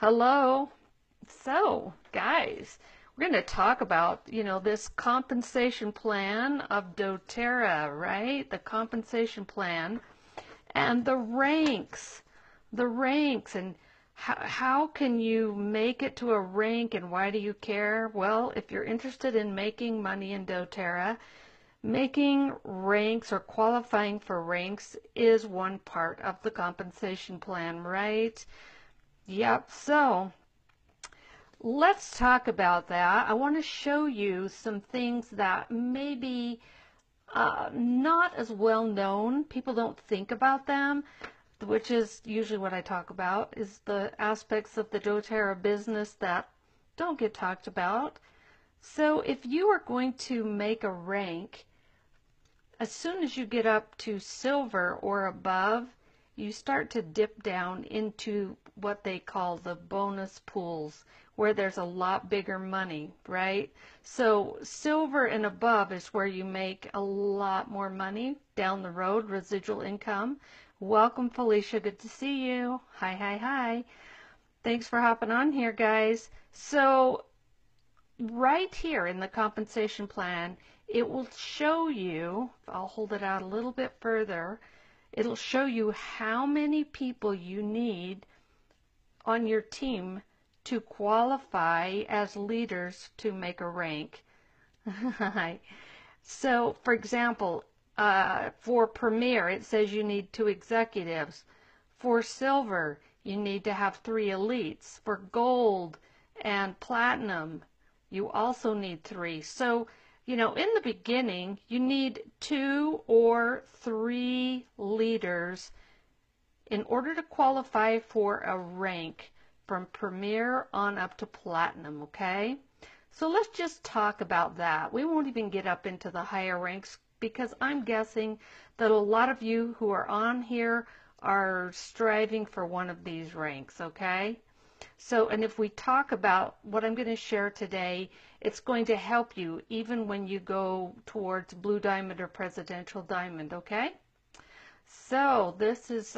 Hello. So, guys, we're going to talk about, this compensation plan of doTERRA, right? The compensation plan and the ranks, and how can you make it to a rank and why do you care? Well, if you're interested in making money in doTERRA, making ranks or qualifying for ranks is one part of the compensation plan, right? Yep. So, let's talk about that. I want to show you some things that maybe not as well known. People don't think about them, which is usually what I talk about, is the aspects of the doTERRA business that don't get talked about. So if you are going to make a rank, as soon as you get up to silver or above, you start to dip down into what they call the bonus pools, where there's a lot bigger money, right? So silver and above is where you make a lot more money down the road, residual income. Welcome, Felicia. Good to see you. Hi, hi, hi. Thanks for hopping on here, guys. So right here in the compensation plan, it will show you, I'll hold it out a little bit further, it'll show you how many people you need on your team to qualify as leaders to make a rank. So, for example, for Premier, it says you need 2 executives. For Silver, you need to have 3 elites. For Gold and Platinum, you also need 3. So, in the beginning, you need 2 or 3 leaders in order to qualify for a rank from Premier on up to Platinum, okay? So let's just talk about that. We won't even get up into the higher ranks because I'm guessing that a lot of you who are on here are striving for one of these ranks, okay? So, and if we talk about what I'm going to share today, it's going to help you even when you go towards Blue Diamond or Presidential Diamond, okay? So, this is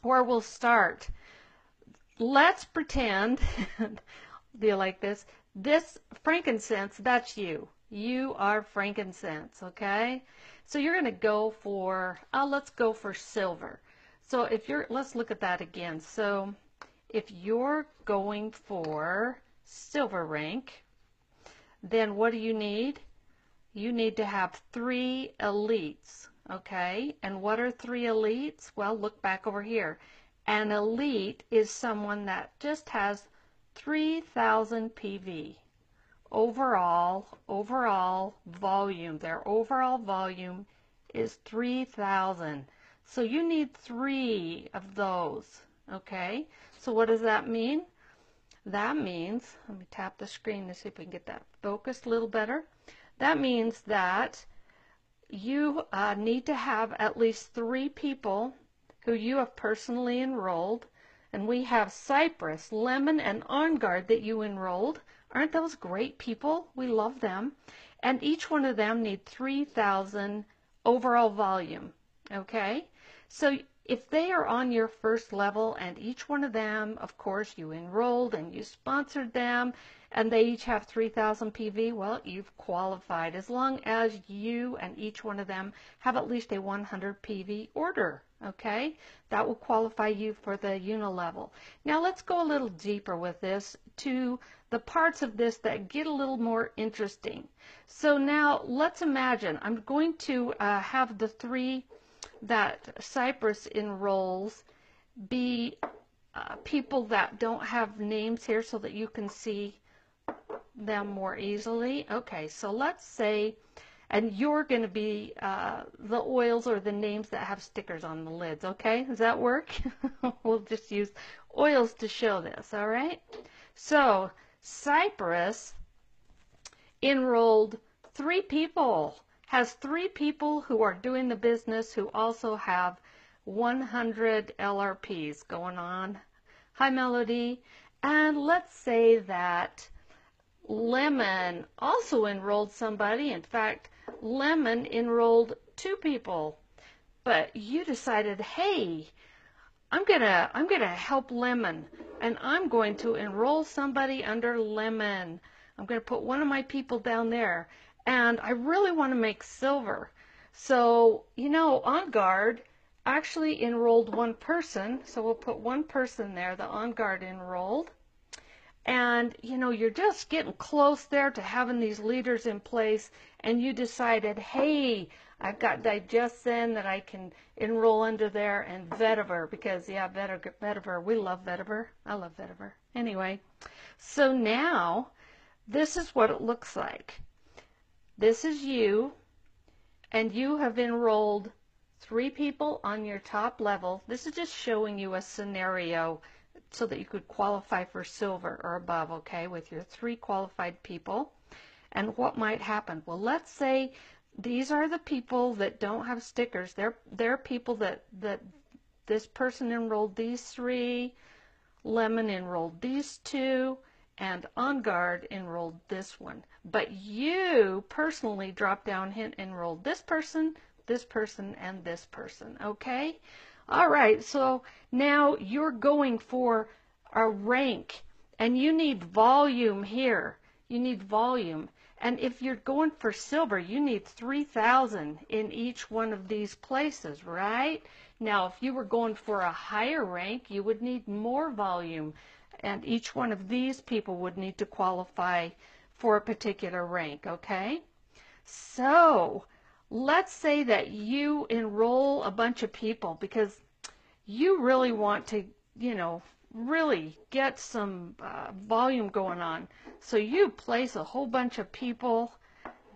where we'll start. Let's pretend, do you like this? This frankincense, that's you. You are frankincense, okay? So you're going to go for, let's go for silver. So let's look at that again. So if you're going for silver rank, then what do you need? You need to have 3 elites, okay? And what are 3 elites? Well, look back over here. An elite is someone that just has 3,000 PV. Overall volume, their overall volume is 3,000. So you need 3 of those, okay? So what does that mean? That means, let me tap the screen to see if we can get that focused a little better. That means that you need to have at least 3 people who you have personally enrolled. And we have Cypress, Lemon, and On Guard that you enrolled. Aren't those great people? We love them. And each one of them need 3,000 overall volume. Okay? So if they are on your first level and each one of them, of course, you enrolled and you sponsored them and they each have 3,000 PV, well, you've qualified as long as you and each one of them have at least a 100 PV order. Okay, that will qualify you for the unilevel. Now let's go a little deeper with this to the parts of this that get a little more interesting. So now let's imagine I'm going to have the 3 that Cypress enrolls be people that don't have names here so that you can see them more easily. Okay, so let's say, and you're going to be the oils or the names that have stickers on the lids, okay? Does that work? We'll just use oils to show this, all right? So, Cypress enrolled 3 people, has 3 people who are doing the business who also have 100 LRPs going on. Hi, Melody. And let's say that Lemon also enrolled somebody. In fact, Lemon enrolled 2 people, but you decided, hey, I'm gonna help Lemon and I'm going to enroll somebody under lemon. I'm going to put one of my people down there, and I really want to make silver. So, you know, On Guard actually enrolled one person, so we'll put one person there, the On Guard enrolled. And, you know, you're just getting close there to having these leaders in place, and you decided, hey, I've got Digestin that I can enroll under there, and Vetiver, because, yeah, Vetiver, we love Vetiver. I love Vetiver. Anyway, so now this is what it looks like. This is you, and you have enrolled 3 people on your top level. This is just showing you a scenario so that you could qualify for silver or above, okay, with your 3 qualified people. And what might happen? Well, let's say these are the people that don't have stickers. They're people that this person enrolled these 3, Lemon enrolled these 2, and On Guard enrolled this one. But you personally dropped down and enrolled this person, and this person, okay? All right, so now you're going for a rank, and you need volume here. You need volume. And if you're going for silver, you need 3,000 in each one of these places, right? Now, if you were going for a higher rank, you would need more volume, and each one of these people would need to qualify for a particular rank, okay? So, let's say that you enroll a bunch of people because you really want to, you know, really get some volume going on. So you place a whole bunch of people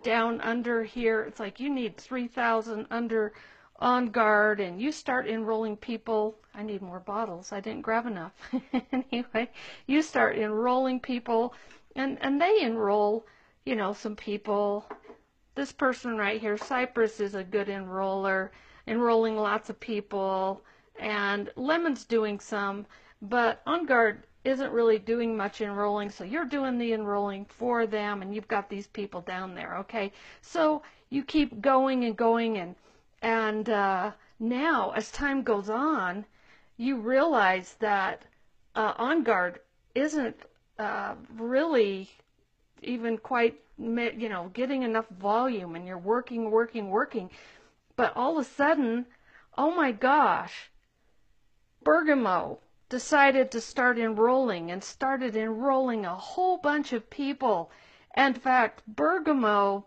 down under here. It's like you need 3,000 under On Guard, and you start enrolling people. I need more bottles. I didn't grab enough. Anyway, you start enrolling people, and they enroll, you know, some people. This person right here, Cypress, is a good enroller, enrolling lots of people, and Lemon's doing some, but On Guard isn't really doing much enrolling, so you're doing the enrolling for them, and you've got these people down there, okay? So you keep going and going, and now, as time goes on, you realize that On Guard isn't really even quite, you know, getting enough volume, and you're working, but all of a sudden, oh my gosh, Bergamo decided to start enrolling and started enrolling a whole bunch of people. In fact, Bergamo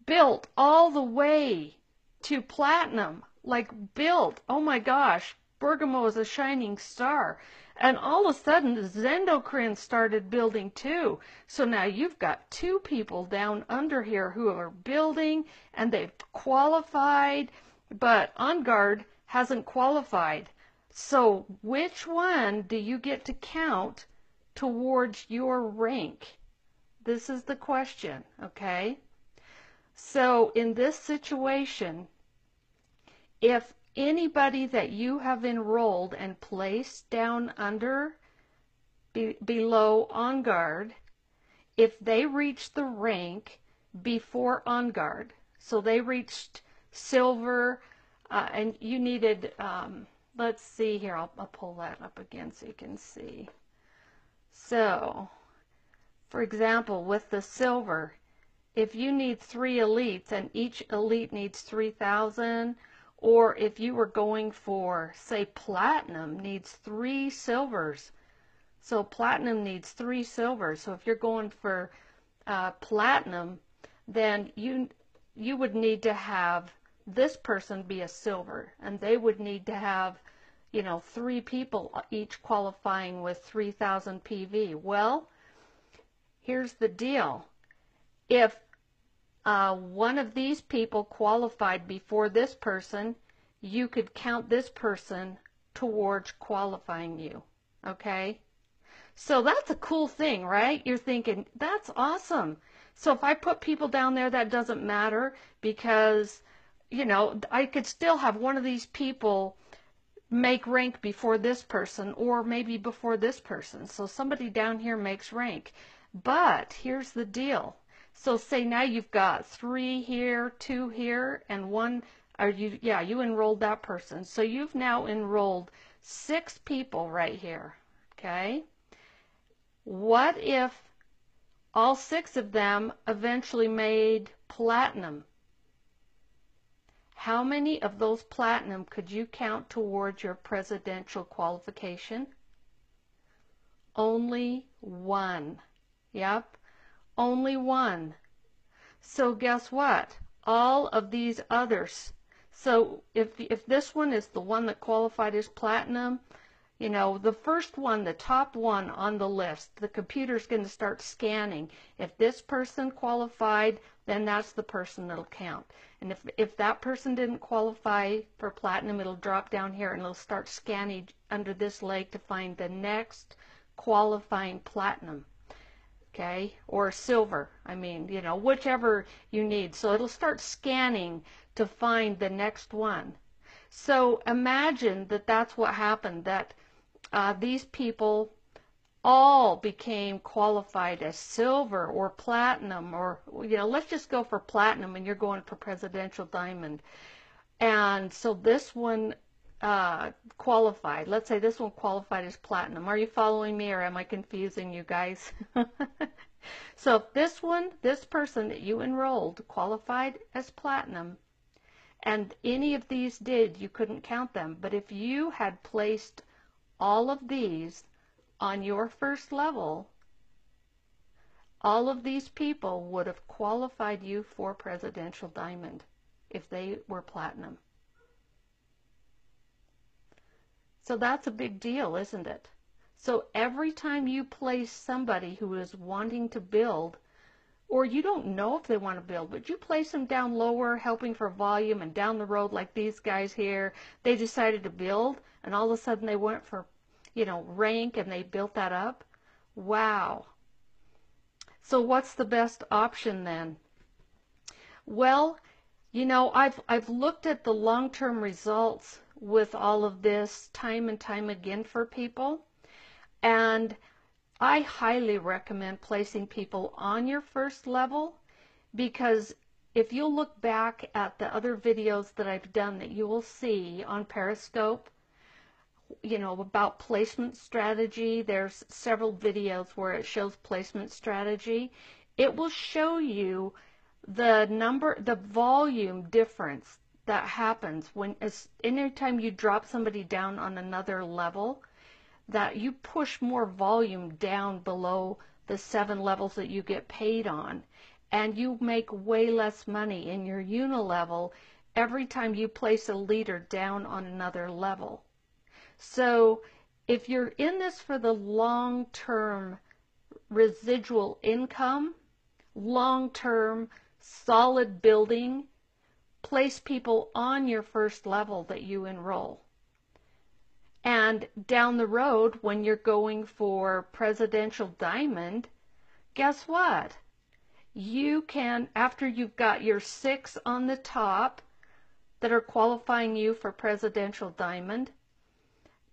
built all the way to platinum, like built, oh my gosh, Bergamo is a shining star. And all of a sudden, Zendocrine started building too. So now you've got 2 people down under here who are building, and they've qualified, but On Guard hasn't qualified. So which one do you get to count towards your rank? This is the question, okay? So in this situation, if anybody that you have enrolled and placed down under, below On Guard, if they reach the rank before On Guard, so they reached silver, and you needed, let's see here, I'll pull that up again so you can see. So, for example, with the silver, if you need 3 elites and each elite needs 3,000, or if you were going for, say, platinum needs 3 silvers. So platinum needs 3 silvers. So if you're going for platinum, then you would need to have this person be a silver, and they would need to have, you know, 3 people each qualifying with 3,000 PV. Well, here's the deal. If one of these people qualified before this person, you could count this person towards qualifying you, okay? So that's a cool thing, right? You're thinking, that's awesome. So if I put people down there, that doesn't matter because, you know, I could still have one of these people make rank before this person or maybe before this person. So somebody down here makes rank. But here's the deal. So say now you've got 3 here, 2 here, and 1, or you enrolled that person. So you've now enrolled 6 people right here. Okay? What if all 6 of them eventually made platinum? How many of those platinum could you count towards your presidential qualification? Only 1. Yep, only 1. So guess what? All of these others. So if this one is the one that qualified as platinum, you know, the first one, the top one on the list, the computer's going to start scanning. If this person qualified, then that's the person that'll count. And if that person didn't qualify for platinum, it'll drop down here and it'll start scanning under this leg to find the next qualifying platinum. Okay, or silver, I mean, you know, whichever you need. So it'll start scanning to find the next one. So imagine that that's what happened, that these people all became qualified as silver or platinum, or, you know, let's just go for platinum and you're going for presidential diamond. And so this one qualified. Let's say this one qualified as platinum. Are you following me, or am I confusing you guys? So if this person that you enrolled qualified as platinum, and any of these did, you couldn't count them. But if you had placed all of these on your first level, all of these people would have qualified you for presidential diamond if they were platinum. So that's a big deal, isn't it? So every time you place somebody who is wanting to build, or you don't know if they want to build, but you place them down lower, helping for volume, and down the road, like these guys here, they decided to build, and all of a sudden they went for, you know, rank, and they built that up. Wow. So what's the best option then? Well, you know, I've looked at the long-term results with all of this time and time again for people, and I highly recommend placing people on your first level, because if you'll look back at the other videos that I've done that you will see on Periscope, you know, about placement strategy, there's several videos where it shows placement strategy. It will show you the volume difference that happens when, anytime you drop somebody down on another level, that you push more volume down below the 7 levels that you get paid on, and you make way less money in your unilevel every time you place a leader down on another level. So if you're in this for the long-term residual income, long-term solid building, place people on your first level that you enroll. And down the road, when you're going for presidential diamond, guess what? You can, after you've got your 6 on the top that are qualifying you for presidential diamond,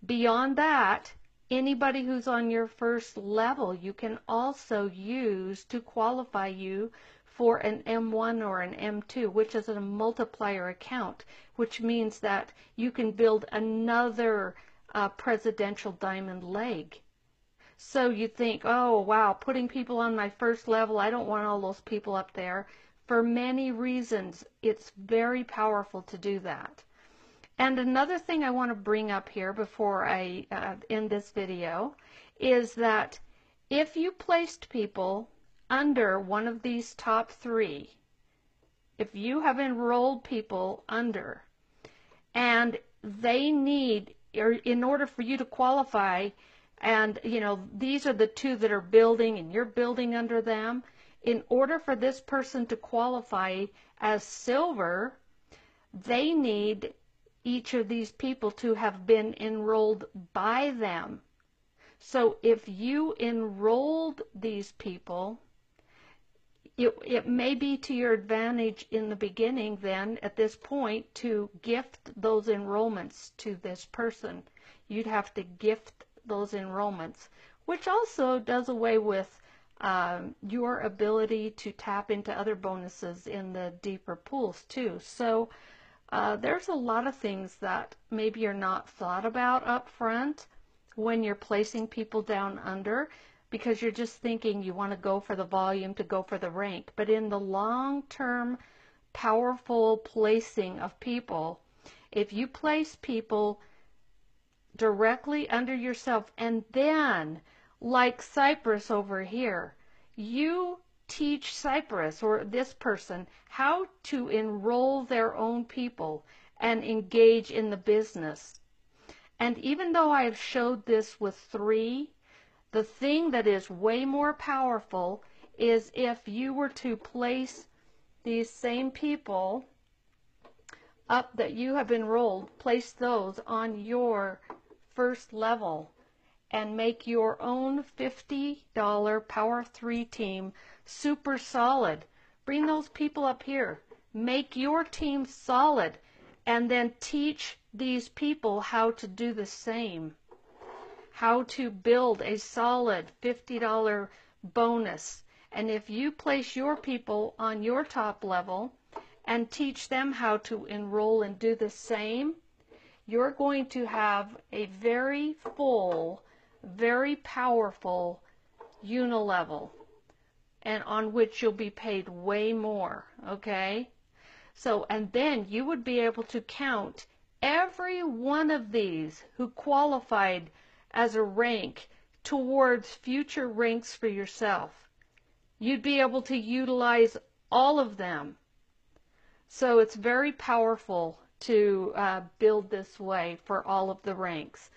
beyond that, anybody who's on your first level, you can also use to qualify you for an M1 or an M2, which is a multiplier account, which means that you can build another presidential diamond leg. So you think, oh wow, putting people on my first level, I don't want all those people up there. For many reasons, it's very powerful to do that. And another thing I want to bring up here before I end this video is that if you placed people under one of these top 3, if you have enrolled people under, and they need, or in order for you to qualify, and you know, these are the 2 that are building and you're building under them, in order for this person to qualify as silver, they need each of these people to have been enrolled by them. So if you enrolled these people, it may be to your advantage in the beginning then, at this point, to gift those enrollments to this person. You'd have to gift those enrollments, which also does away with your ability to tap into other bonuses in the deeper pools too. So there's a lot of things that maybe you're not thought about up front. when you're placing people down under, because you're just thinking you want to go for the volume to go for the rank. But in the long-term, powerful placing of people, if you place people directly under yourself, and then, like Cypress over here, you teach Cypress or this person how to enroll their own people and engage in the business. And even though I have showed this with 3, the thing that is way more powerful is if you were to place these same people up that you have enrolled, place those on your first level and make your own $50 Power 3 team super solid. Bring those people up here. Make your team solid and then teach these people how to do the same. How to build a solid $50 bonus. And if you place your people on your top level and teach them how to enroll and do the same, you're going to have a very full, very powerful unilevel, and on which you'll be paid way more, okay? So, and then you would be able to count every one of these who qualified as a rank towards future ranks for yourself. You'd be able to utilize all of them. So it's very powerful to build this way for all of the ranks.